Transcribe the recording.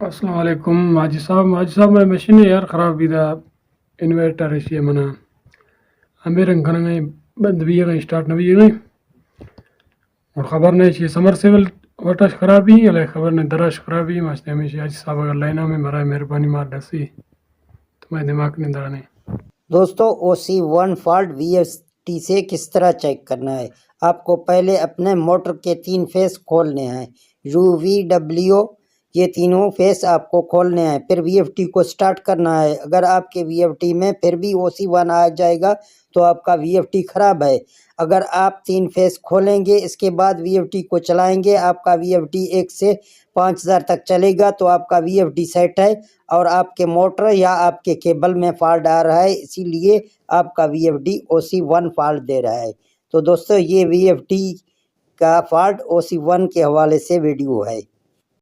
السلام علیکم ماجد صاحب میں مشین یار خراب بھی تھا انورٹر اسی منا امیر کھانا گئی بند بھی گئی اسٹارٹ نہ بھی گئی اور خبر نہیں چی سمر سیول وٹش خرابی یا خبر نہیں درش خرابی مجھتے ہمیشہ حاجی صاحب اگر لائنہ میں برائے مہربانی مار ڈسی تو میں دماغ نہیں دڑا نہیں. دوستو OC1 فالٹ VFD سے کس طرح چیک کرنا ہے؟ آپ کو پہلے اپنے موٹر کے 3 فیس کھولنے ہیں، UV W یہ تینوں فیس آپ کو کھولنے ہیں، پھر VFD کو سٹارٹ کرنا ہے. اگر آپ کے VFD میں پھر بھی OC1 آ جائے گا تو آپ کا VFD خراب ہے. اگر آپ 3 فیس کھولیں گے اس کے بعد VFD کو چلائیں گے، آپ کا VFD 1 سے 5000 تک چلے گا تو آپ کا VFD سیٹ ہے، اور آپ کے موٹر یا آپ کے کیبل میں فالٹ آ رہا ہے، اسی لیے آپ کا VFD OC1 فالٹ دے رہا ہے. تو دوستو یہ VFD کا فالٹ OC1 کے حوالے سے ویڈیو ہے.